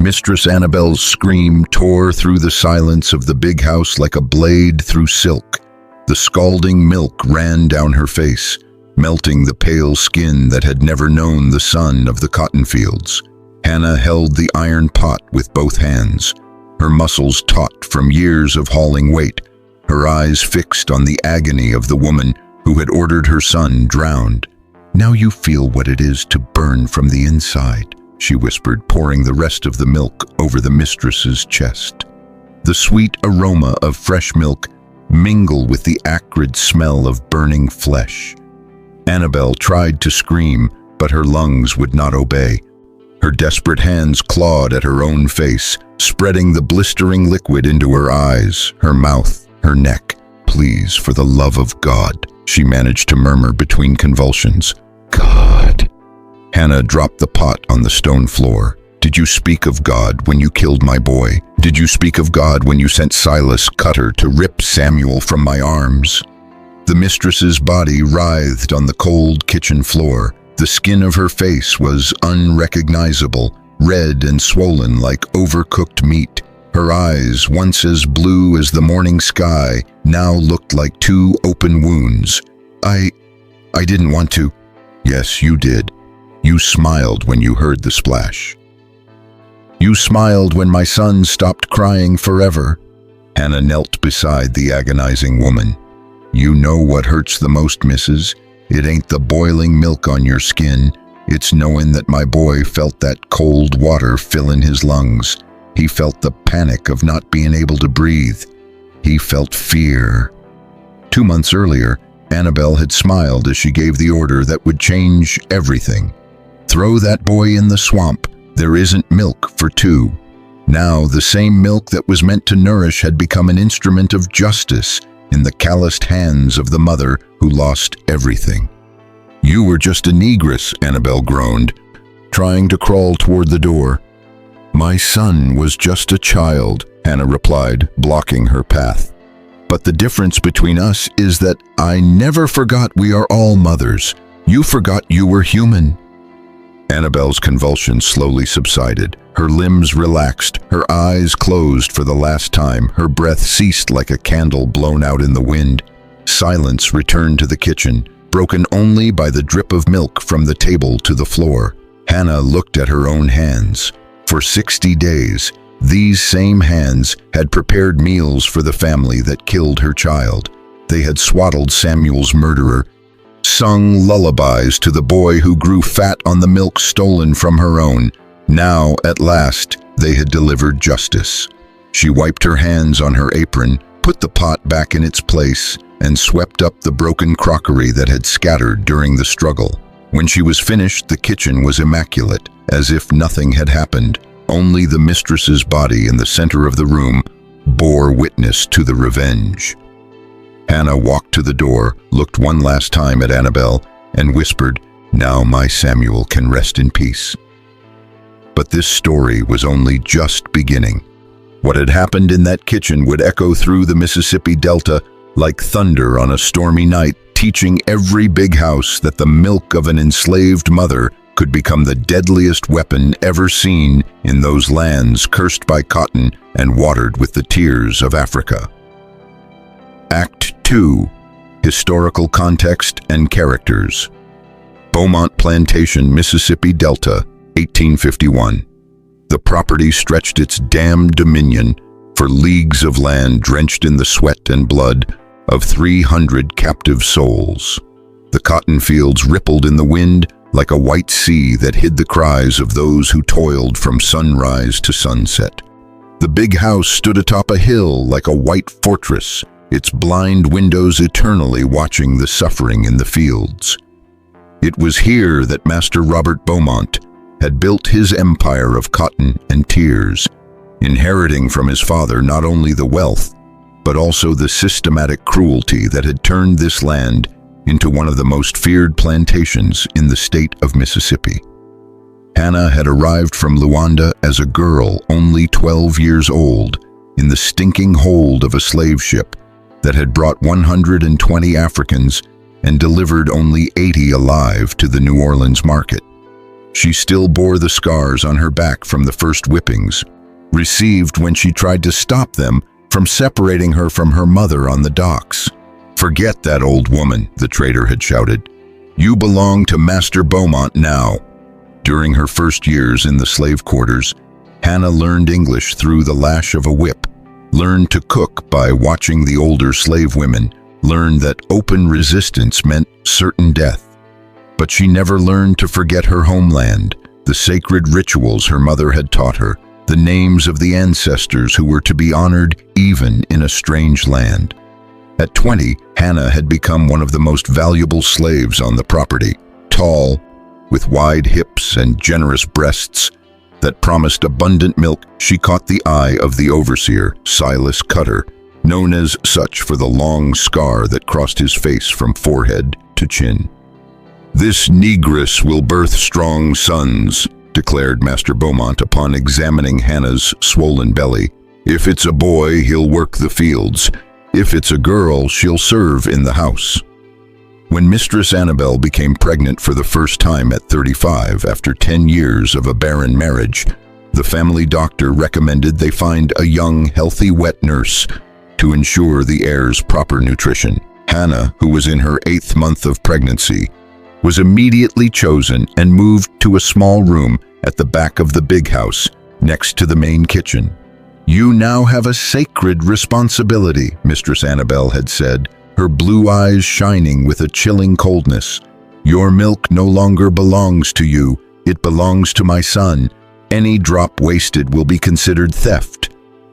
Mistress Annabel's scream tore through the silence of the big house like a blade through silk. The scalding milk ran down her face, melting the pale skin that had never known the sun of the cotton fields. Hannah held the iron pot with both hands, her muscles taut from years of hauling weight, her eyes fixed on the agony of the woman who had ordered her son drowned. "Now you feel what it is to burn from the inside," she whispered, pouring the rest of the milk over the mistress's chest. The sweet aroma of fresh milk mingled with the acrid smell of burning flesh. Annabel tried to scream, but her lungs would not obey. Her desperate hands clawed at her own face, spreading the blistering liquid into her eyes, her mouth, her neck. "Please, for the love of God," she managed to murmur between convulsions. "God." Hannah dropped the pot on the stone floor. "Did you speak of God when you killed my boy? Did you speak of God when you sent Silas Cutter to rip Samuel from my arms?" The mistress's body writhed on the cold kitchen floor. The skin of her face was unrecognizable, red and swollen like overcooked meat. Her eyes, once as blue as the morning sky, now looked like two open wounds. I didn't want to." "Yes, you did. You smiled when you heard the splash. You smiled when my son stopped crying forever." Hannah knelt beside the agonizing woman. "You know what hurts the most, Mrs. It ain't the boiling milk on your skin. It's knowing that my boy felt that cold water fill in his lungs. He felt the panic of not being able to breathe. He felt fear." 2 months earlier, Annabel had smiled as she gave the order that would change everything. "Throw that boy in the swamp. There isn't milk for two." Now, the same milk that was meant to nourish had become an instrument of justice in the calloused hands of the mother who lost everything. "You were just a negress," Annabel groaned, trying to crawl toward the door. "My son was just a child," Hannah replied, blocking her path. "But the difference between us is that I never forgot we are all mothers. You forgot you were human." Annabel's convulsions slowly subsided. Her limbs relaxed, her eyes closed for the last time, her breath ceased like a candle blown out in the wind. Silence returned to the kitchen, broken only by the drip of milk from the table to the floor. Hannah looked at her own hands. For 60 days, these same hands had prepared meals for the family that killed her child. They had swaddled Samuel's murderer, sung lullabies to the boy who grew fat on the milk stolen from her own. Now, at last, they had delivered justice. She wiped her hands on her apron, put the pot back in its place, and swept up the broken crockery that had scattered during the struggle. When she was finished, the kitchen was immaculate, as if nothing had happened. Only the mistress's body in the center of the room bore witness to the revenge. Hannah walked to the door, looked one last time at Annabel, and whispered, "Now my Samuel can rest in peace." But this story was only just beginning. What had happened in that kitchen would echo through the Mississippi Delta like thunder on a stormy night, teaching every big house that the milk of an enslaved mother could become the deadliest weapon ever seen in those lands cursed by cotton and watered with the tears of Africa. Act 2. Historical Context and Characters. Beaumont Plantation, Mississippi Delta, 1851. The property stretched its damned dominion for leagues of land drenched in the sweat and blood of 300 captive souls. The cotton fields rippled in the wind like a white sea that hid the cries of those who toiled from sunrise to sunset. The big house stood atop a hill like a white fortress, its blind windows eternally watching the suffering in the fields. It was here that Master Robert Beaumont had built his empire of cotton and tears, inheriting from his father not only the wealth, but also the systematic cruelty that had turned this land into one of the most feared plantations in the state of Mississippi. Hannah had arrived from Luanda as a girl only 12 years old in the stinking hold of a slave ship that had brought 120 Africans and delivered only 80 alive to the New Orleans market. She still bore the scars on her back from the first whippings, received when she tried to stop them from separating her from her mother on the docks. "Forget that old woman," the trader had shouted. "You belong to Master Beaumont now." During her first years in the slave quarters, Hannah learned English through the lash of a whip, learned to cook by watching the older slave women, learned that open resistance meant certain death. But she never learned to forget her homeland, the sacred rituals her mother had taught her, the names of the ancestors who were to be honored even in a strange land. At 20, Hannah had become one of the most valuable slaves on the property, tall, with wide hips and generous breasts that promised abundant milk. She caught the eye of the overseer, Silas Cutter, known as such for the long scar that crossed his face from forehead to chin. "This negress will birth strong sons," declared Master Beaumont upon examining Hannah's swollen belly. "If it's a boy, he'll work the fields. If it's a girl, she'll serve in the house." When Mistress Annabel became pregnant for the first time at 35 after 10 years of a barren marriage, the family doctor recommended they find a young, healthy wet nurse to ensure the heir's proper nutrition. Hannah, who was in her 8th month of pregnancy, was immediately chosen and moved to a small room at the back of the big house, next to the main kitchen. "You now have a sacred responsibility," Mistress Annabel had said, her blue eyes shining with a chilling coldness. "Your milk no longer belongs to you, it belongs to my son. Any drop wasted will be considered theft."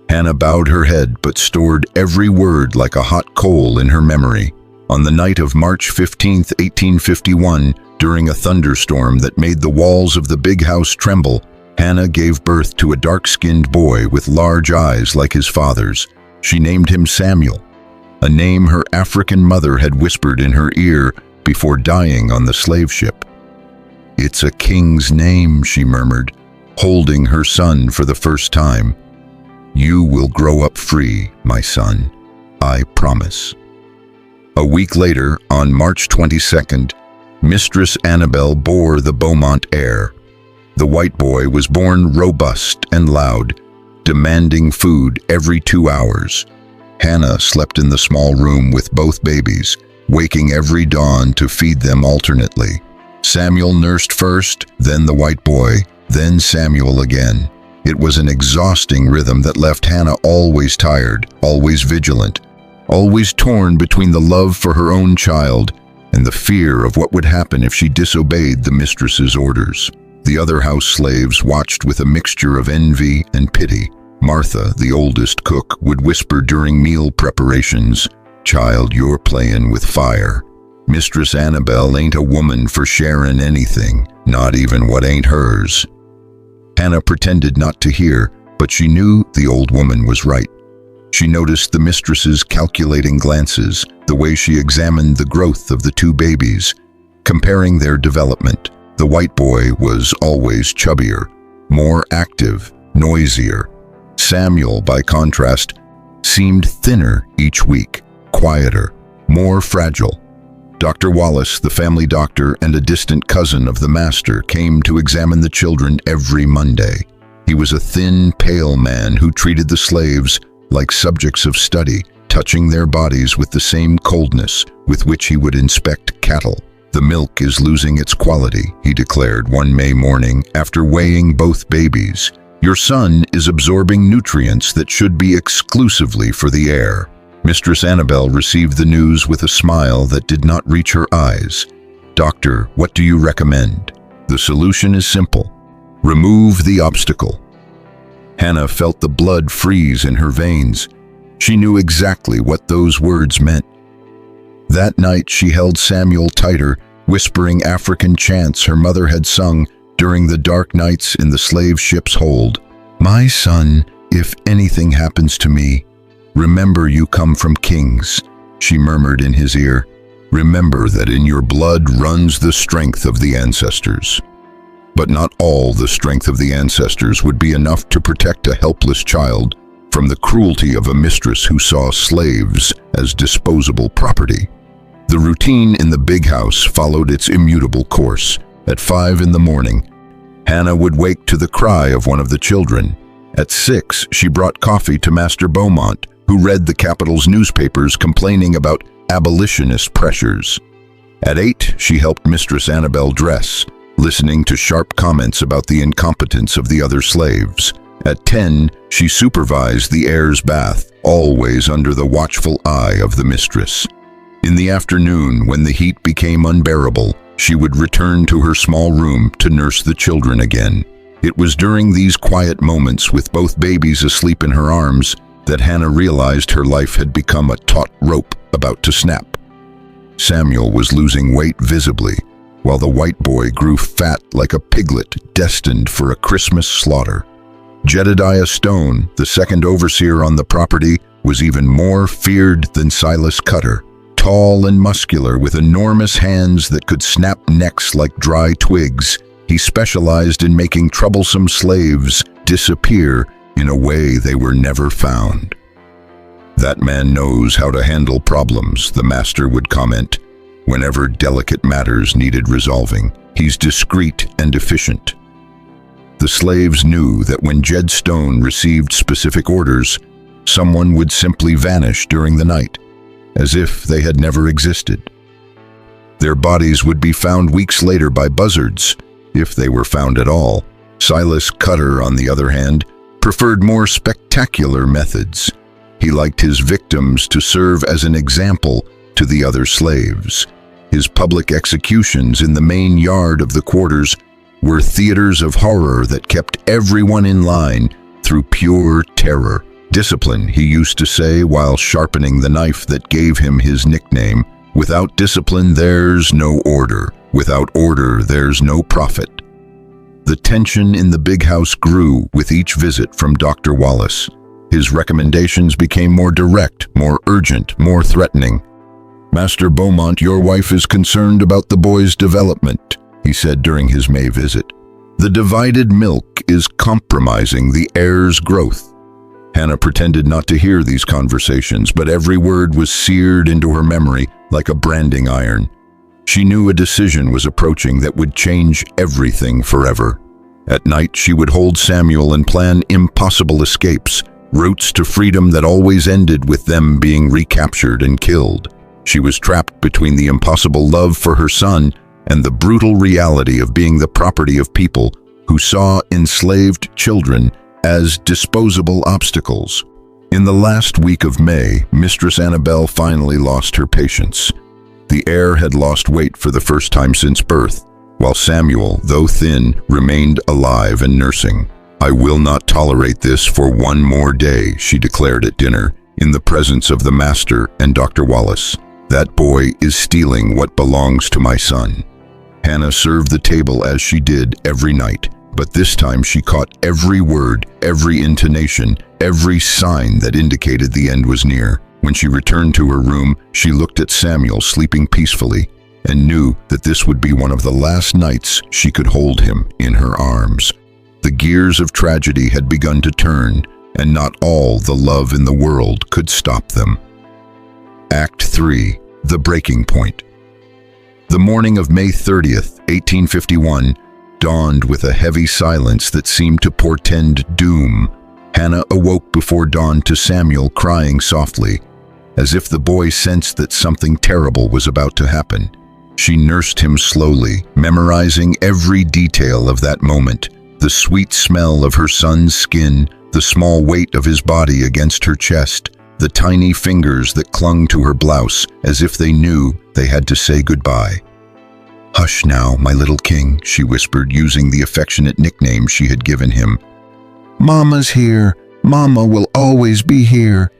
Hannah bowed her head but stored every word like a hot coal in her memory. On the night of March 15, 1851, during a thunderstorm that made the walls of the big house tremble, Hannah gave birth to a dark-skinned boy with large eyes like his father's. She named him Samuel, a name her African mother had whispered in her ear before dying on the slave ship. "It's a king's name," she murmured, holding her son for the first time. "You will grow up free, my son. I promise." A week later, on March 22nd, Mistress Annabel bore the Beaumont heir. The white boy was born robust and loud, demanding food every 2 hours. Hannah slept in the small room with both babies, waking every dawn to feed them alternately. Samuel nursed first, then the white boy, then Samuel again. It was an exhausting rhythm that left Hannah always tired, always vigilant, always torn between the love for her own child and the fear of what would happen if she disobeyed the mistress's orders. The other house slaves watched with a mixture of envy and pity. Martha, the oldest cook, would whisper during meal preparations, "Child, you're playing with fire. Mistress Annabel ain't a woman for sharing anything, not even what ain't hers." Hannah pretended not to hear, but she knew the old woman was right. She noticed the mistress's calculating glances, the way she examined the growth of the two babies, comparing their development. The white boy was always chubbier, more active, noisier. Samuel, by contrast, seemed thinner each week, quieter, more fragile. Dr. Wallace, the family doctor and a distant cousin of the master, came to examine the children every Monday. He was a thin, pale man who treated the slaves like subjects of study, touching their bodies with the same coldness with which he would inspect cattle. "The milk is losing its quality," he declared one May morning after weighing both babies. "Your son is absorbing nutrients that should be exclusively for the heir." Mistress Annabel received the news with a smile that did not reach her eyes. "Doctor, what do you recommend?" "The solution is simple. Remove the obstacle." Hannah felt the blood freeze in her veins. She knew exactly what those words meant. That night she held Samuel tighter, whispering African chants her mother had sung during the dark nights in the slave ship's hold. "My son, if anything happens to me, remember you come from kings," she murmured in his ear. "Remember that in your blood runs the strength of the ancestors." But not all the strength of the ancestors would be enough to protect a helpless child from the cruelty of a mistress who saw slaves as disposable property. The routine in the big house followed its immutable course. At 5 in the morning, Hannah would wake to the cry of one of the children. At 6, she brought coffee to Master Beaumont, who read the capital's newspapers complaining about abolitionist pressures. At 8, she helped Mistress Annabel dress, listening to sharp comments about the incompetence of the other slaves. At 10, she supervised the heir's bath, always under the watchful eye of the mistress. In the afternoon, when the heat became unbearable, she would return to her small room to nurse the children again. It was during these quiet moments, with both babies asleep in her arms, that Hannah realized her life had become a taut rope about to snap. Samuel was losing weight visibly, while the white boy grew fat like a piglet destined for a Christmas slaughter. Jedediah Stone, the second overseer on the property, was even more feared than Silas Cutter. Tall and muscular, with enormous hands that could snap necks like dry twigs, he specialized in making troublesome slaves disappear in a way they were never found. "That man knows how to handle problems," the master would comment, whenever delicate matters needed resolving. "He's discreet and efficient." The slaves knew that when Jed Stone received specific orders, someone would simply vanish during the night, as if they had never existed. Their bodies would be found weeks later by buzzards, if they were found at all. Silas Cutter, on the other hand, preferred more spectacular methods. He liked his victims to serve as an example to the other slaves. His public executions in the main yard of the quarters were theaters of horror that kept everyone in line through pure terror. "Discipline," he used to say while sharpening the knife that gave him his nickname. "Without discipline, there's no order. Without order, there's no profit." The tension in the big house grew with each visit from Dr. Wallace. His recommendations became more direct, more urgent, more threatening. "Master Beaumont, your wife is concerned about the boy's development," he said during his May visit. "The divided milk is compromising the heir's growth." Hannah pretended not to hear these conversations, but every word was seared into her memory like a branding iron. She knew a decision was approaching that would change everything forever. At night, she would hold Samuel and plan impossible escapes, routes to freedom that always ended with them being recaptured and killed. She was trapped between the impossible love for her son and the brutal reality of being the property of people who saw enslaved children as disposable obstacles. In the last week of May, Mistress Annabel finally lost her patience. The heir had lost weight for the first time since birth, while Samuel, though thin, remained alive and nursing. "I will not tolerate this for one more day," she declared at dinner, in the presence of the master and Dr. Wallace. "That boy is stealing what belongs to my son." Hannah served the table as she did every night, but this time she caught every word, every intonation, every sign that indicated the end was near. When she returned to her room, she looked at Samuel sleeping peacefully and knew that this would be one of the last nights she could hold him in her arms. The gears of tragedy had begun to turn, and not all the love in the world could stop them. Act 3. The Breaking Point. The morning of May 30th, 1851, dawned with a heavy silence that seemed to portend doom. Hannah awoke before dawn to Samuel crying softly, as if the boy sensed that something terrible was about to happen. She nursed him slowly, memorizing every detail of that moment, the sweet smell of her son's skin, the small weight of his body against her chest, the tiny fingers that clung to her blouse as if they knew they had to say goodbye. "Hush now, my little king," she whispered, using the affectionate nickname she had given him. "Mama's here. Mama will always be here."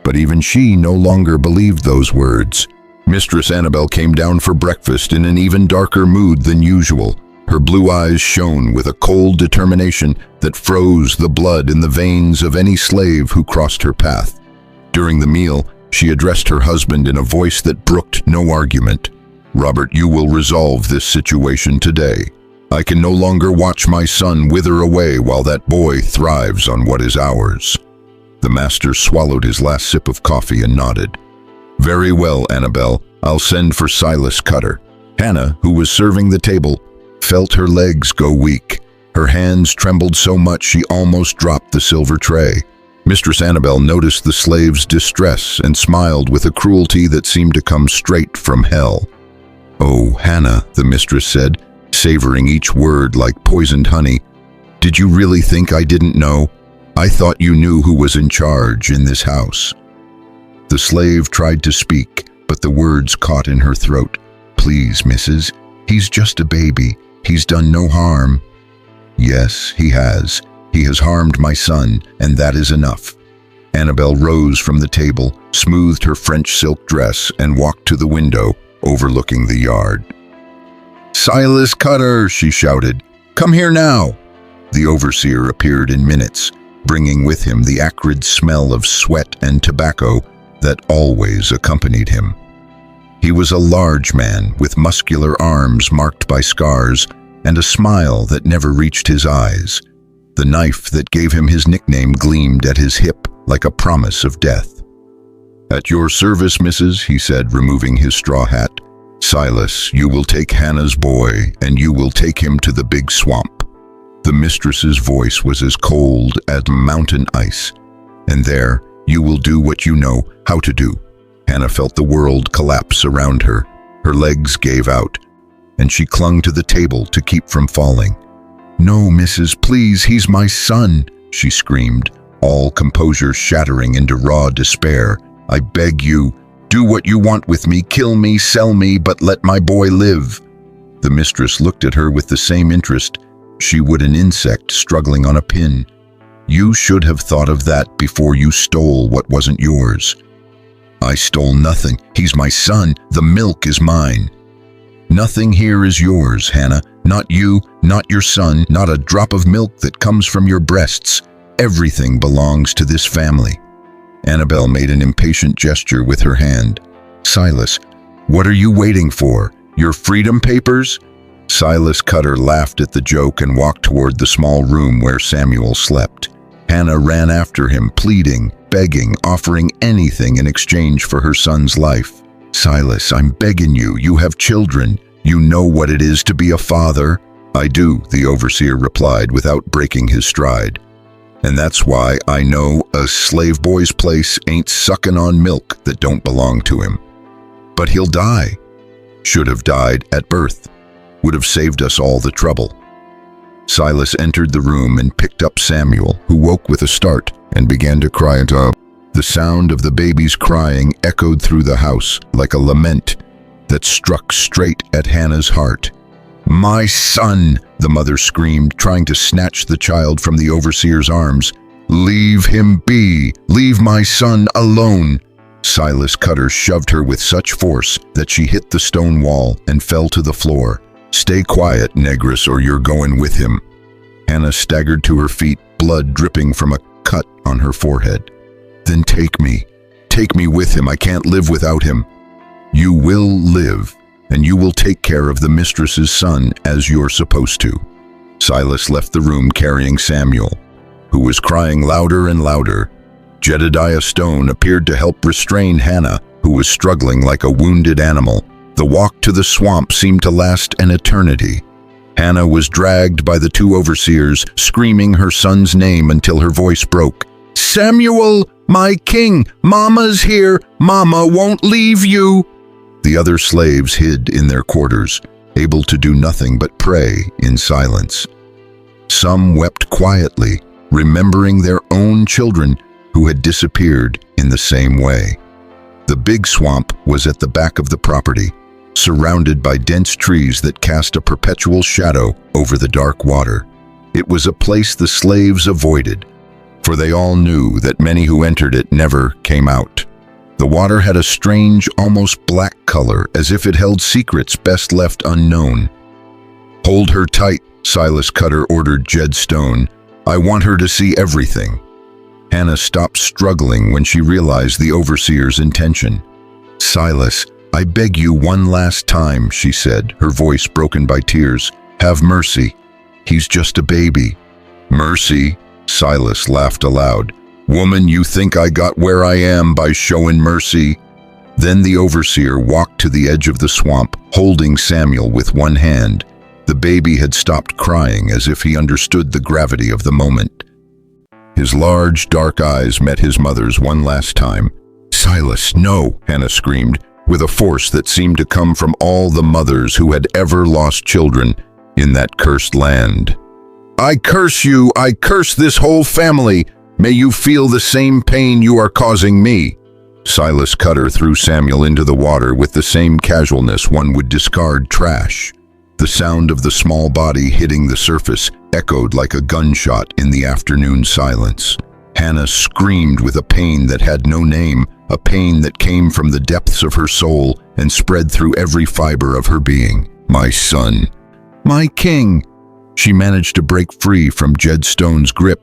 But even she no longer believed those words. Mistress Annabel came down for breakfast in an even darker mood than usual. Her blue eyes shone with a cold determination that froze the blood in the veins of any slave who crossed her path. During the meal, she addressed her husband in a voice that brooked no argument. "Robert, you will resolve this situation today. I can no longer watch my son wither away while that boy thrives on what is ours." The master swallowed his last sip of coffee and nodded. "Very well, Annabel. I'll send for Silas Cutter." Hannah, who was serving the table, felt her legs go weak. Her hands trembled so much she almost dropped the silver tray. Mistress Annabel noticed the slave's distress and smiled with a cruelty that seemed to come straight from hell. "Oh, Hannah," the mistress said, savoring each word like poisoned honey, "did you really think I didn't know? I thought you knew who was in charge in this house." The slave tried to speak, but the words caught in her throat. "Please, missus, he's just a baby. He's done no harm." "Yes, he has. He has harmed my son, and that is enough." Annabel rose from the table, smoothed her French silk dress, and walked to the window, overlooking the yard. "Silas Cutter," she shouted, "come here now." The overseer appeared in minutes, bringing with him the acrid smell of sweat and tobacco that always accompanied him. He was a large man with muscular arms marked by scars and a smile that never reached his eyes. The knife that gave him his nickname gleamed at his hip like a promise of death. "At your service, missus," he said, removing his straw hat. "Silas, you will take Hannah's boy, and you will take him to the big swamp." The mistress's voice was as cold as mountain ice. "And there, you will do what you know how to do." Hannah felt the world collapse around her. Her legs gave out, and she clung to the table to keep from falling. "No, missus, please, he's my son," she screamed, all composure shattering into raw despair. "I beg you, do what you want with me, kill me, sell me, but let my boy live." The mistress looked at her with the same interest she would an insect struggling on a pin. "You should have thought of that before you stole what wasn't yours." "I stole nothing. He's my son. The milk is mine." "Nothing here is yours, Hannah. Not you, not your son, not a drop of milk that comes from your breasts. Everything belongs to this family." Annabel made an impatient gesture with her hand. "Silas, what are you waiting for? Your freedom papers?" Silas Cutter laughed at the joke and walked toward the small room where Samuel slept. Hannah ran after him, pleading, begging, offering anything in exchange for her son's life. "Silas, I'm begging you. You have children. You know what it is to be a father." "I do," the overseer replied without breaking his stride. "And that's why I know a slave boy's place ain't sucking on milk that don't belong to him. But he'll die. Should have died at birth. Would have saved us all the trouble." Silas entered the room and picked up Samuel, who woke with a start and began to cry out. The sound of the baby's crying echoed through the house like a lament that struck straight at Hannah's heart. "My son!" the mother screamed, trying to snatch the child from the overseer's arms. "Leave him be! Leave my son alone!" Silas Cutter shoved her with such force that she hit the stone wall and fell to the floor. "Stay quiet, negress, or you're going with him." Hannah staggered to her feet, blood dripping from a cut on her forehead. "Then take me with him. I can't live without him." "You will live, and you will take care of the mistress's son as you're supposed to." Silas left the room carrying Samuel, who was crying louder and louder. Jedediah Stone appeared to help restrain Hannah, who was struggling like a wounded animal. The walk to the swamp seemed to last an eternity. Hannah was dragged by the two overseers, screaming her son's name until her voice broke. "Samuel, my king! Mama's here! Mama won't leave you!" The other slaves hid in their quarters, able to do nothing but pray in silence. Some wept quietly, remembering their own children who had disappeared in the same way. The big swamp was at the back of the property, surrounded by dense trees that cast a perpetual shadow over the dark water. It was a place the slaves avoided, for they all knew that many who entered it never came out. The water had a strange, almost black color, as if it held secrets best left unknown. "Hold her tight," Silas Cutter ordered Jed Stone. "I want her to see everything." Hannah stopped struggling when she realized the overseer's intention. "Silas, I beg you one last time," she said, her voice broken by tears. "Have mercy. He's just a baby." "Mercy?" Silas laughed aloud. "Woman, you think I got where I am by showing mercy?" Then the overseer walked to the edge of the swamp, holding Samuel with one hand. The baby had stopped crying as if he understood the gravity of the moment. His large, dark eyes met his mother's one last time. "Silas, no!" Hannah screamed, with a force that seemed to come from all the mothers who had ever lost children in that cursed land. "I curse you! I curse this whole family! May you feel the same pain you are causing me!" Silas Cutter threw Samuel into the water with the same casualness one would discard trash. The sound of the small body hitting the surface echoed like a gunshot in the afternoon silence. Hannah screamed with a pain that had no name, a pain that came from the depths of her soul and spread through every fiber of her being. "My son! My king!" She managed to break free from Jed Stone's grip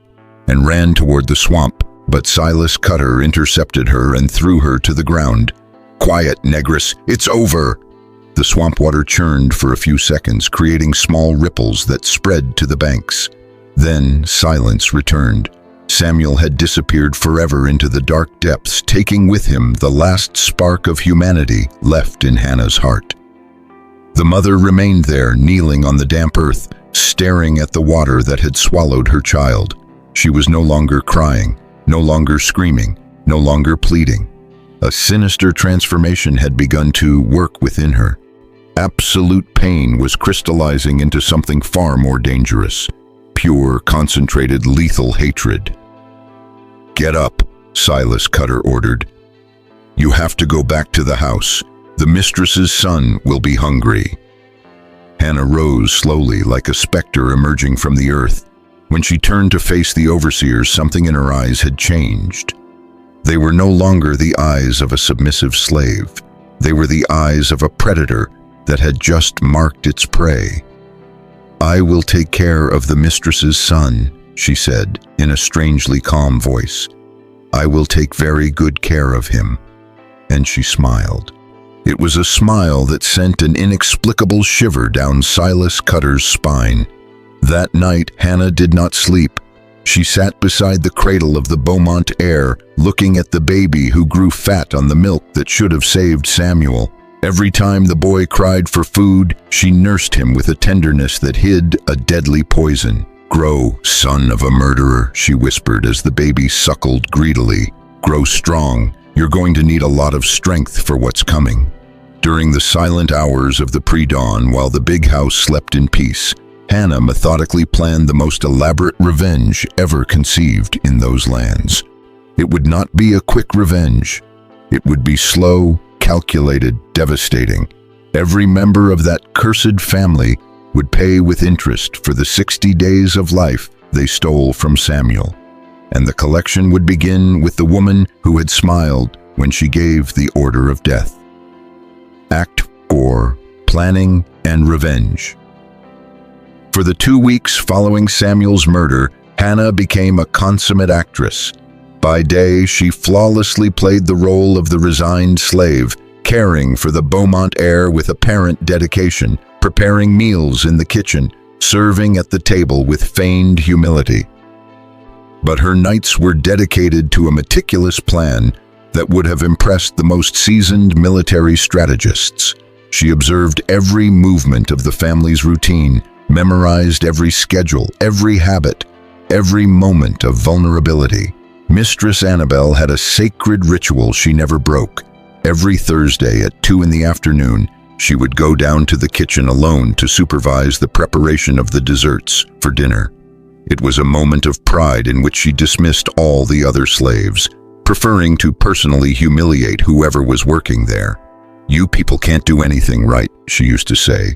and ran toward the swamp, but Silas Cutter intercepted her and threw her to the ground. "Quiet, negress! It's over!" The swamp water churned for a few seconds, creating small ripples that spread to the banks. Then silence returned. Samuel had disappeared forever into the dark depths, taking with him the last spark of humanity left in Hannah's heart. The mother remained there, kneeling on the damp earth, staring at the water that had swallowed her child. She was no longer crying, no longer screaming, no longer pleading. A sinister transformation had begun to work within her. Absolute pain was crystallizing into something far more dangerous. Pure, concentrated, lethal hatred. "Get up," Silas Cutter ordered. "You have to go back to the house. The mistress's son will be hungry." Hannah rose slowly, like a specter emerging from the earth. When she turned to face the overseers, something in her eyes had changed. They were no longer the eyes of a submissive slave. They were the eyes of a predator that had just marked its prey. "I will take care of the mistress's son," she said in a strangely calm voice. "I will take very good care of him." And she smiled. It was a smile that sent an inexplicable shiver down Silas Cutter's spine. That night, Hannah did not sleep. She sat beside the cradle of the Beaumont heir, looking at the baby who grew fat on the milk that should have saved Samuel. Every time the boy cried for food, she nursed him with a tenderness that hid a deadly poison. "Grow, son of a murderer," she whispered as the baby suckled greedily. "Grow strong. You're going to need a lot of strength for what's coming." During the silent hours of the pre-dawn, while the big house slept in peace, Hannah methodically planned the most elaborate revenge ever conceived in those lands. It would not be a quick revenge. It would be slow, calculated, devastating. Every member of that cursed family would pay with interest for the 60 days of life they stole from Samuel. And the collection would begin with the woman who had smiled when she gave the order of death. Act 4. Planning and Revenge. For the 2 weeks following Samuel's murder, Hannah became a consummate actress. By day, she flawlessly played the role of the resigned slave, caring for the Beaumont heir with apparent dedication, preparing meals in the kitchen, serving at the table with feigned humility. But her nights were dedicated to a meticulous plan that would have impressed the most seasoned military strategists. She observed every movement of the family's routine, memorized every schedule, every habit, every moment of vulnerability. Mistress Annabelle had a sacred ritual she never broke. Every Thursday at 2 in the afternoon, she would go down to the kitchen alone to supervise the preparation of the desserts for dinner. It was a moment of pride in which she dismissed all the other slaves, preferring to personally humiliate whoever was working there. "You people can't do anything right," she used to say,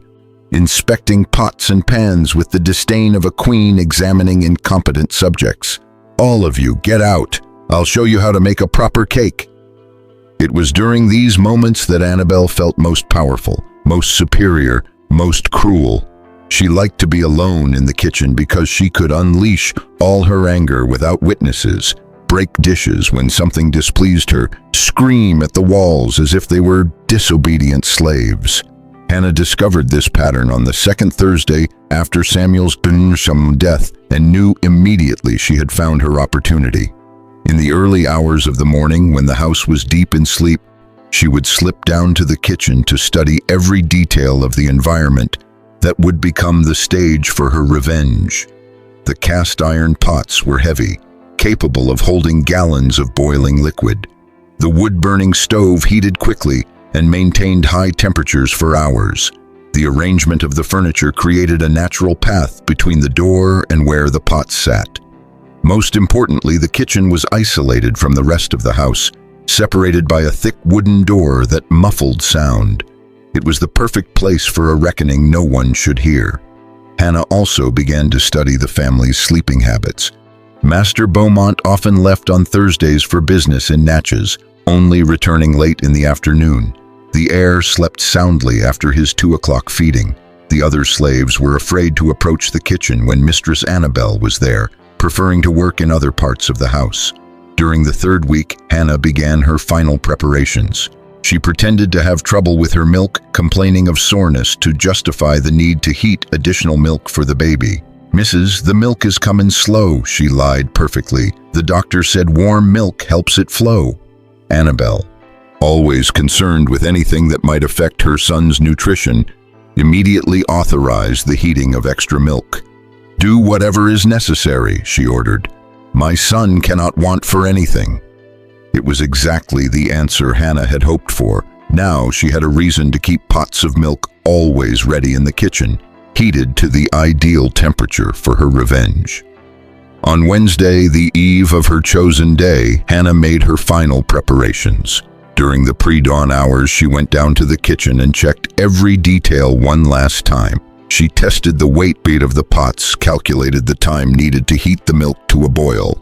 inspecting pots and pans with the disdain of a queen examining incompetent subjects. "All of you, get out. I'll show you how to make a proper cake." It was during these moments that Annabelle felt most powerful, most superior, most cruel. She liked to be alone in the kitchen because she could unleash all her anger without witnesses, break dishes when something displeased her, scream at the walls as if they were disobedient slaves. Hannah discovered this pattern on the second Thursday after Samuel's death and knew immediately she had found her opportunity. In the early hours of the morning, when the house was deep in sleep, she would slip down to the kitchen to study every detail of the environment, that would become the stage for her revenge. The cast iron pots were heavy, capable of holding gallons of boiling liquid. The wood-burning stove heated quickly and maintained high temperatures for hours. The arrangement of the furniture created a natural path between the door and where the pots sat. Most importantly, the kitchen was isolated from the rest of the house, separated by a thick wooden door that muffled sound. It was the perfect place for a reckoning no one should hear. Hannah also began to study the family's sleeping habits. Master Beaumont often left on Thursdays for business in Natchez, only returning late in the afternoon. The heir slept soundly after his 2 o'clock feeding. The other slaves were afraid to approach the kitchen when Mistress Annabel was there, preferring to work in other parts of the house. During the 3rd week, Hannah began her final preparations. She pretended to have trouble with her milk, complaining of soreness to justify the need to heat additional milk for the baby. "Mrs., the milk is coming slow," she lied perfectly. "The doctor said warm milk helps it flow." Annabel, always concerned with anything that might affect her son's nutrition, immediately authorized the heating of extra milk. "Do whatever is necessary," she ordered. "My son cannot want for anything." It was exactly the answer Hannah had hoped for. Now she had a reason to keep pots of milk always ready in the kitchen, heated to the ideal temperature for her revenge. On Wednesday, the eve of her chosen day, Hannah made her final preparations. During the pre-dawn hours, she went down to the kitchen and checked every detail one last time. She tested the weight beat of the pots, calculated the time needed to heat the milk to a boil,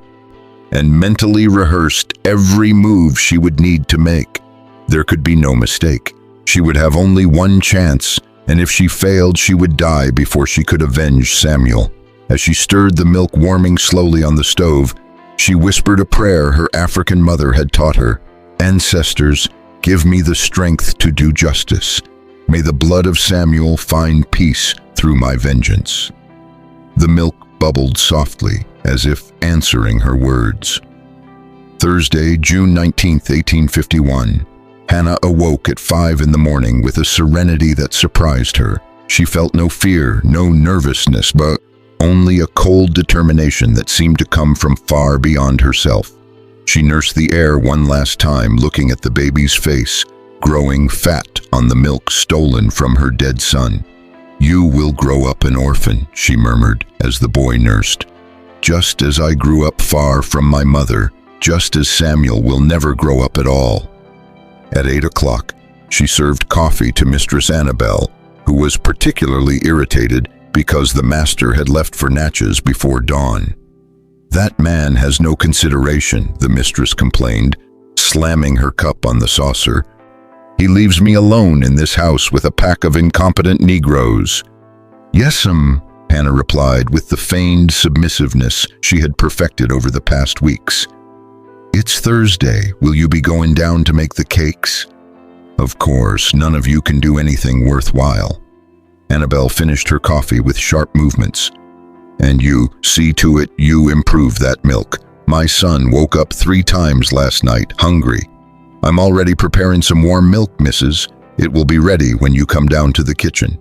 and mentally rehearsed every move she would need to make. There could be no mistake. She would have only one chance, and if she failed, she would die before she could avenge Samuel. As she stirred the milk warming slowly on the stove, she whispered a prayer her African mother had taught her. "Ancestors, give me the strength to do justice. May the blood of Samuel find peace through my vengeance." The milk bubbled softly, as if answering her words. Thursday, June 19th, 1851. Hannah awoke at 5 in the morning with a serenity that surprised her. She felt no fear, no nervousness, but only a cold determination that seemed to come from far beyond herself. She nursed the heir one last time, looking at the baby's face, growing fat on the milk stolen from her dead son. "You will grow up an orphan," she murmured as the boy nursed. "Just as I grew up far from my mother, just as Samuel will never grow up at all." At 8 o'clock, she served coffee to Mistress Annabel, who was particularly irritated because the master had left for Natchez before dawn. "That man has no consideration," the mistress complained, slamming her cup on the saucer. "He leaves me alone in this house with a pack of incompetent Negroes." "Yes'm," Hannah replied with the feigned submissiveness she had perfected over the past weeks. "It's Thursday. Will you be going down to make the cakes?" "Of course, none of you can do anything worthwhile." Annabel finished her coffee with sharp movements. "And you, see to it you improve that milk. My son woke up 3 times last night, hungry. I'm already preparing some warm milk, Mrs. It will be ready when you come down to the kitchen."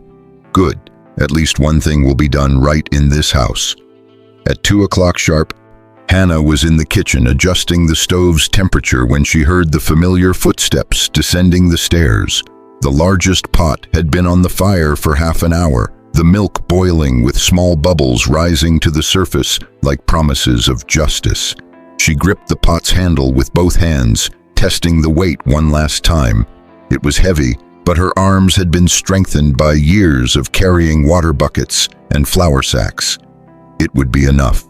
"Good. At least one thing will be done right in this house." At 2 o'clock sharp, Hannah was in the kitchen adjusting the stove's temperature when she heard the familiar footsteps descending the stairs. The largest pot had been on the fire for half an hour, the milk boiling with small bubbles rising to the surface like promises of justice. She gripped the pot's handle with both hands, testing the weight one last time. It was heavy, but her arms had been strengthened by years of carrying water buckets and flour sacks. It would be enough.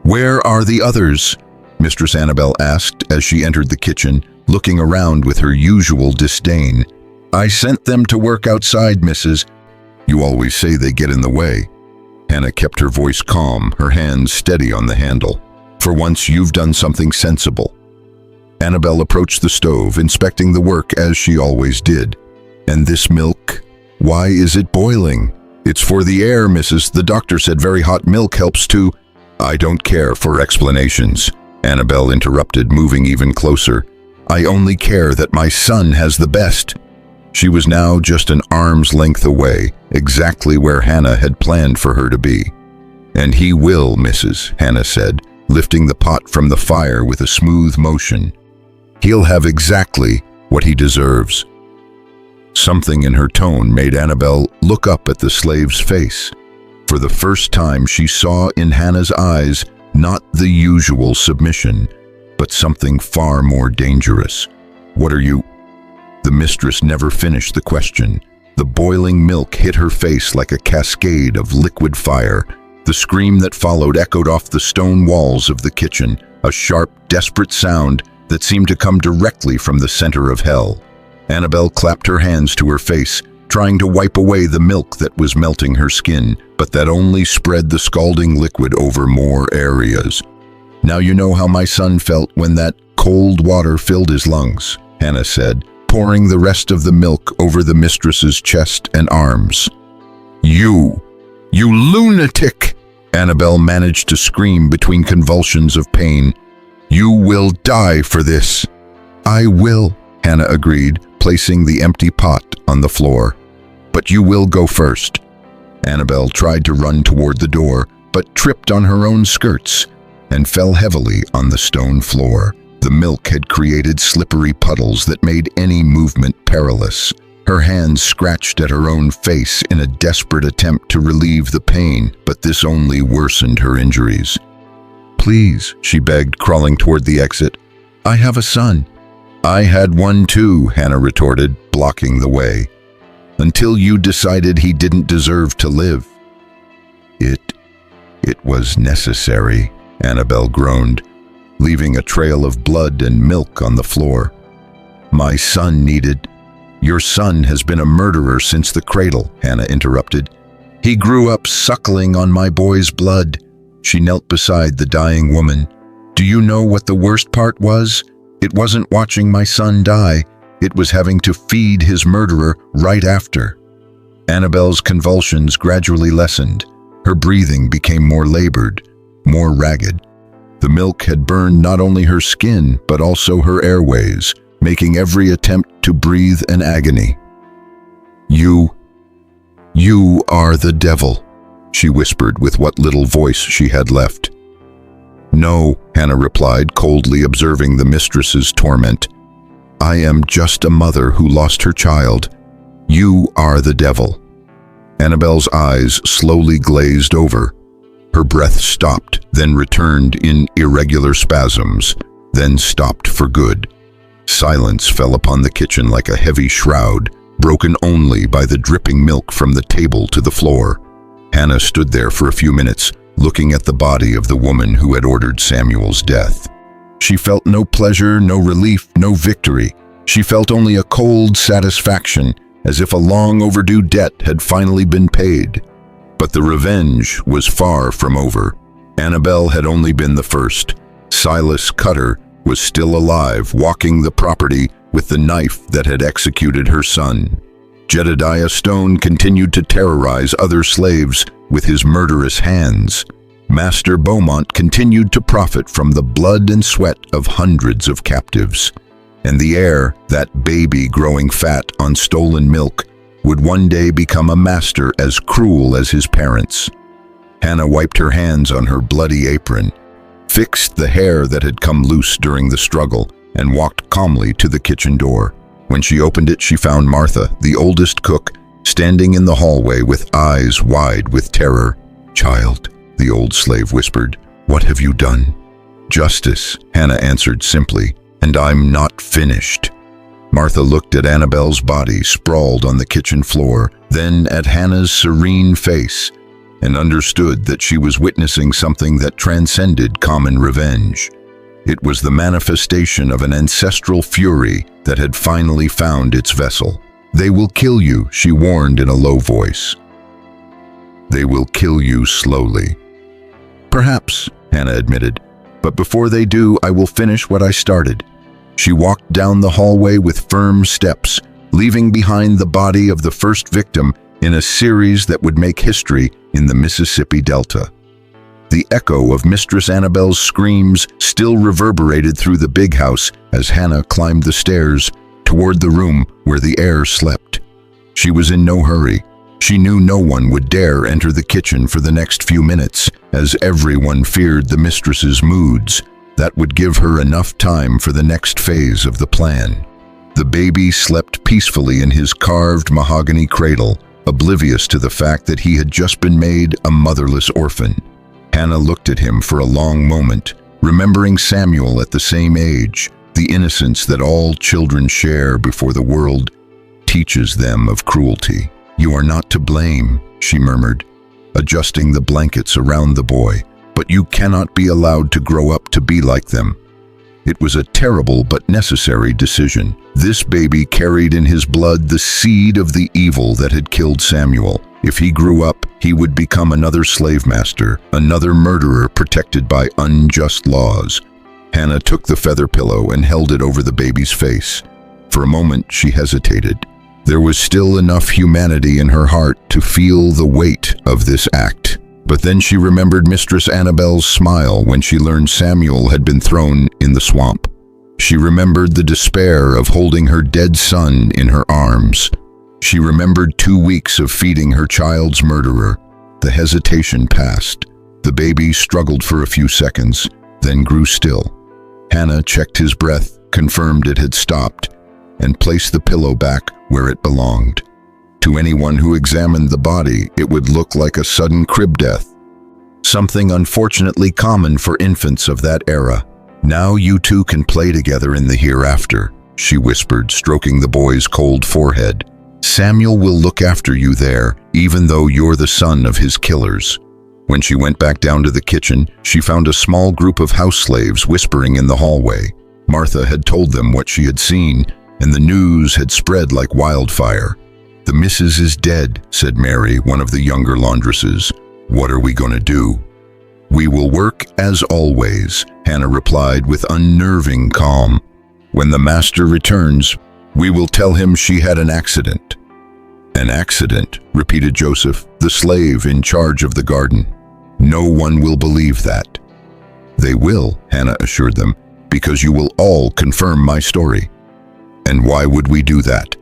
"Where are the others?" Mistress Annabel asked as she entered the kitchen, looking around with her usual disdain. "I sent them to work outside, Mrs. You always say they get in the way." Hannah kept her voice calm, her hands steady on the handle. "For once, you've done something sensible." Annabel approached the stove, inspecting the work as she always did. "And this milk? Why is it boiling?" "It's for the air, Mrs. The doctor said very hot milk helps too." "I don't care for explanations," Annabel interrupted, moving even closer. "I only care that my son has the best." She was now just an arm's length away, exactly where Hannah had planned for her to be. "And he will, Mrs.," Hannah said, lifting the pot from the fire with a smooth motion. "He'll have exactly what he deserves." Something in her tone made Annabelle look up at the slave's face. For the first time, she saw in Hannah's eyes not the usual submission, but something far more dangerous. "What are you—" The mistress never finished the question. The boiling milk hit her face like a cascade of liquid fire. The scream that followed echoed off the stone walls of the kitchen, a sharp, desperate sound that seemed to come directly from the center of hell. Annabelle clapped her hands to her face, trying to wipe away the milk that was melting her skin, but that only spread the scalding liquid over more areas. "Now you know how my son felt when that cold water filled his lungs," Hannah said, pouring the rest of the milk over the mistress's chest and arms. You lunatic!" Annabelle managed to scream between convulsions of pain. "You will die for this." "I will," Hannah agreed, placing the empty pot on the floor. "But you will go first." Annabelle tried to run toward the door, but tripped on her own skirts and fell heavily on the stone floor. The milk had created slippery puddles that made any movement perilous. Her hands scratched at her own face in a desperate attempt to relieve the pain, but this only worsened her injuries. "Please," she begged, crawling toward the exit. "I have a son." "I had one too," Hannah retorted, blocking the way. "Until you decided he didn't deserve to live." It was necessary," Annabelle groaned, leaving a trail of blood and milk on the floor. "My son needed—" "Your son has been a murderer since the cradle," Hannah interrupted. "He grew up suckling on my boy's blood." She knelt beside the dying woman. "Do you know what the worst part was? It wasn't watching my son die. It was having to feed his murderer right after." Annabelle's convulsions gradually lessened. Her breathing became more labored, more ragged. The milk had burned not only her skin, but also her airways, making every attempt to breathe an agony. You are the devil," she whispered with what little voice she had left. "No," Hannah replied, coldly observing the mistress's torment. "I am just a mother who lost her child. You are the devil." Annabelle's eyes slowly glazed over. Her breath stopped, then returned in irregular spasms, then stopped for good. Silence fell upon the kitchen like a heavy shroud, broken only by the dripping milk from the table to the floor. Hannah stood there for a few minutes, looking at the body of the woman who had ordered Samuel's death. She felt no pleasure, no relief, no victory. She felt only a cold satisfaction, as if a long overdue debt had finally been paid. But the revenge was far from over. Annabelle had only been the first. Silas Cutter was still alive, walking the property with the knife that had executed her son. Jedediah Stone continued to terrorize other slaves with his murderous hands. Master Beaumont continued to profit from the blood and sweat of hundreds of captives. And the heir, that baby growing fat on stolen milk, would one day become a master as cruel as his parents. Hannah wiped her hands on her bloody apron, fixed the hair that had come loose during the struggle, and walked calmly to the kitchen door. When she opened it, she found Martha, the oldest cook, standing in the hallway with eyes wide with terror. "Child," the old slave whispered, "what have you done?" "Justice," Hannah answered simply, "and I'm not finished." Martha looked at Annabelle's body sprawled on the kitchen floor, then at Hannah's serene face, and understood that she was witnessing something that transcended common revenge. It was the manifestation of an ancestral fury that had finally found its vessel. "They will kill you," she warned in a low voice. "They will kill you slowly." "Perhaps," Hannah admitted, "but before they do, I will finish what I started." She walked down the hallway with firm steps, leaving behind the body of the first victim in a series that would make history in the Mississippi Delta. The echo of Mistress Annabelle's screams still reverberated through the big house as Hannah climbed the stairs toward the room where the heir slept. She was in no hurry. She knew no one would dare enter the kitchen for the next few minutes, as everyone feared the mistress's moods. That would give her enough time for the next phase of the plan. The baby slept peacefully in his carved mahogany cradle, oblivious to the fact that he had just been made a motherless orphan. Hannah looked at him for a long moment, remembering Samuel at the same age, the innocence that all children share before the world teaches them of cruelty. "You are not to blame," she murmured, adjusting the blankets around the boy, "but you cannot be allowed to grow up to be like them." It was a terrible but necessary decision. This baby carried in his blood the seed of the evil that had killed Samuel. If he grew up, he would become another slave master, another murderer protected by unjust laws. Hannah took the feather pillow and held it over the baby's face. For a moment, she hesitated. There was still enough humanity in her heart to feel the weight of this act. But then she remembered Mistress Annabel's smile when she learned Samuel had been thrown in the swamp. She remembered the despair of holding her dead son in her arms. She remembered 2 weeks of feeding her child's murderer. The hesitation passed. The baby struggled for a few seconds, then grew still. Hannah checked his breath, confirmed it had stopped, and placed the pillow back where it belonged. To anyone who examined the body, it would look like a sudden crib death, something unfortunately common for infants of that era. "Now you two can play together in the hereafter," she whispered, stroking the boy's cold forehead. "Samuel will look after you there, even though you're the son of his killers." When she went back down to the kitchen, she found a small group of house slaves whispering in the hallway. Martha had told them what she had seen, and the news had spread like wildfire. "The missus is dead," said Mary, one of the younger laundresses. "What are we going to do?" "We will work as always," Hannah replied with unnerving calm. "When the master returns, we will tell him she had an accident." "An accident," repeated Joseph, the slave in charge of the garden. "No one will believe that." "They will," Hannah assured them, "because you will all confirm my story." "And why would we do that?"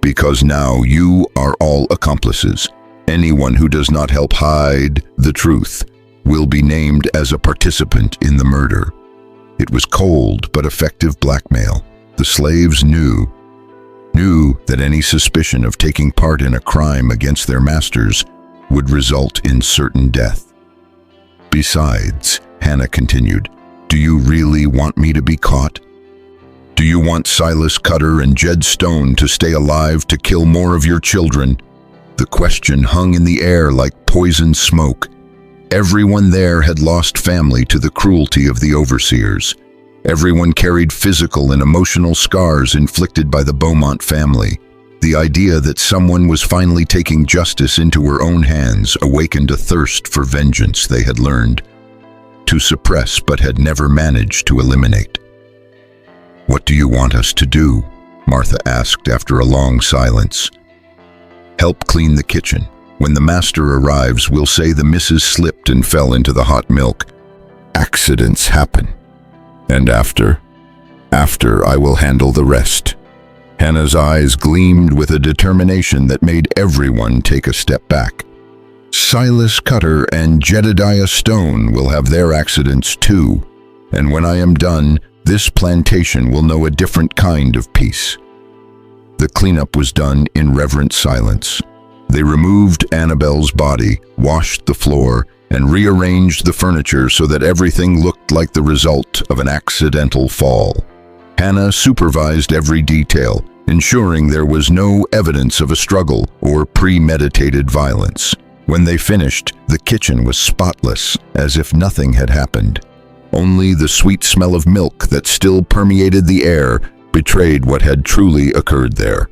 "Because now you are all accomplices. Anyone who does not help hide the truth will be named as a participant in the murder." It was cold but effective blackmail. The slaves knew that any suspicion of taking part in a crime against their masters would result in certain death. "Besides," Hannah continued, "do you really want me to be caught? Do you want Silas Cutter and Jed Stone to stay alive to kill more of your children?" The question hung in the air like poisoned smoke. Everyone there had lost family to the cruelty of the overseers. Everyone carried physical and emotional scars inflicted by the Beaumont family. The idea that someone was finally taking justice into her own hands awakened a thirst for vengeance they had learned to suppress but had never managed to eliminate. "What do you want us to do?" Martha asked after a long silence. "Help clean the kitchen. When the master arrives, we'll say the missus slipped and fell into the hot milk. Accidents happen. And after I will handle the rest." Hannah's eyes gleamed with a determination that made everyone take a step back. "Silas Cutter and Jedediah Stone will have their accidents too, and when I am done, this plantation will know a different kind of peace." The cleanup was done in reverent silence. They removed Annabel's body, washed the floor, and rearranged the furniture so that everything looked like the result of an accidental fall. Hannah supervised every detail, ensuring there was no evidence of a struggle or premeditated violence. When they finished, the kitchen was spotless, as if nothing had happened. Only the sweet smell of milk that still permeated the air betrayed what had truly occurred there.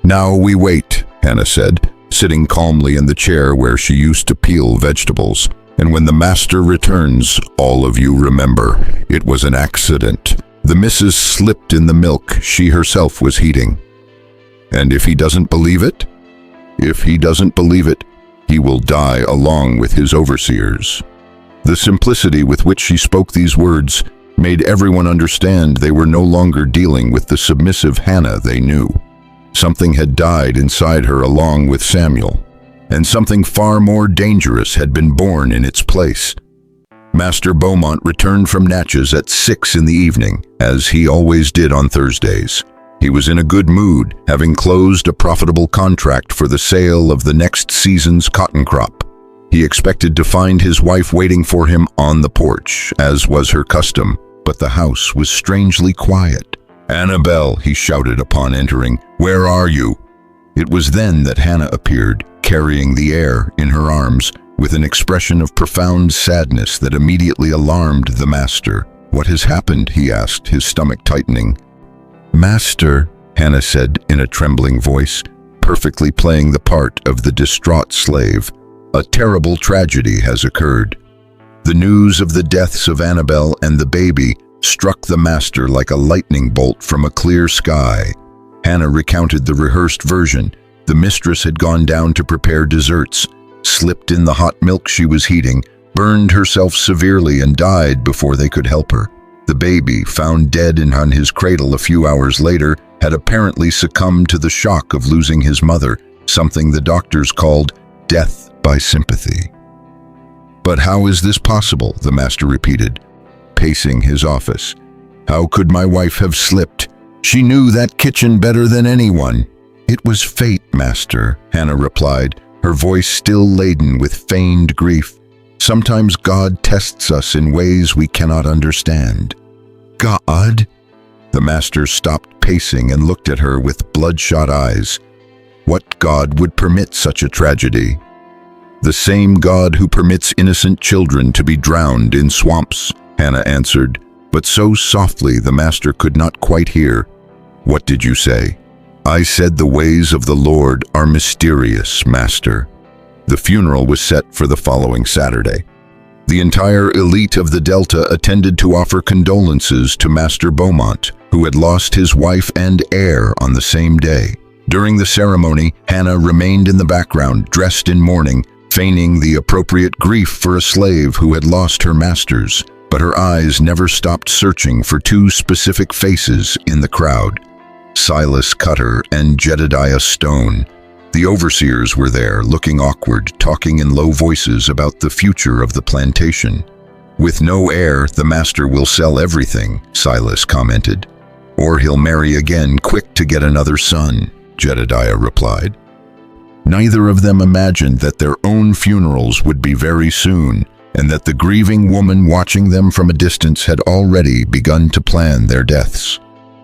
"Now we wait," Hannah said, sitting calmly in the chair where she used to peel vegetables. "And when the master returns, all of you remember, it was an accident. The missus slipped in the milk she herself was heating. And if he doesn't believe it? If he doesn't believe it, he will die along with his overseers." The simplicity with which she spoke these words made everyone understand they were no longer dealing with the submissive Hannah they knew. Something had died inside her along with Samuel, and something far more dangerous had been born in its place. Master Beaumont returned from Natchez at 6 in the evening, as he always did on Thursdays. He was in a good mood, having closed a profitable contract for the sale of the next season's cotton crop. He expected to find his wife waiting for him on the porch, as was her custom, but the house was strangely quiet. "Annabelle," he shouted upon entering, "where are you?" It was then that Hannah appeared, carrying the heir in her arms, with an expression of profound sadness that immediately alarmed the master. "What has happened?" he asked, his stomach tightening. "Master," Hannah said in a trembling voice, perfectly playing the part of the distraught slave, "a terrible tragedy has occurred." The news of the deaths of Annabelle and the baby struck the master like a lightning bolt from a clear sky. Hannah recounted the rehearsed version. The mistress had gone down to prepare desserts, slipped in the hot milk she was heating, burned herself severely, and died before they could help her. The baby, found dead on his cradle a few hours later, had apparently succumbed to the shock of losing his mother, something the doctors called death by sympathy. "But how is this possible?" the master repeated, pacing his office. "How could my wife have slipped? She knew that kitchen better than anyone." "It was fate, master," Hannah replied, her voice still laden with feigned grief. "Sometimes God tests us in ways we cannot understand." "God?" The master stopped pacing and looked at her with bloodshot eyes. "What God would permit such a tragedy?" "The same God who permits innocent children to be drowned in swamps," Hannah answered, but so softly the master could not quite hear. "What did you say?" "I said the ways of the Lord are mysterious, master." The funeral was set for the following Saturday. The entire elite of the Delta attended to offer condolences to Master Beaumont, who had lost his wife and heir on the same day. During the ceremony, Hannah remained in the background, dressed in mourning, feigning the appropriate grief for a slave who had lost her masters, but her eyes never stopped searching for two specific faces in the crowd: Silas Cutter and Jedediah Stone. The overseers were there, looking awkward, talking in low voices about the future of the plantation. "With no heir, the master will sell everything," Silas commented. "Or he'll marry again, quick to get another son," Jedediah replied. Neither of them imagined that their own funerals would be very soon, and that the grieving woman watching them from a distance had already begun to plan their deaths.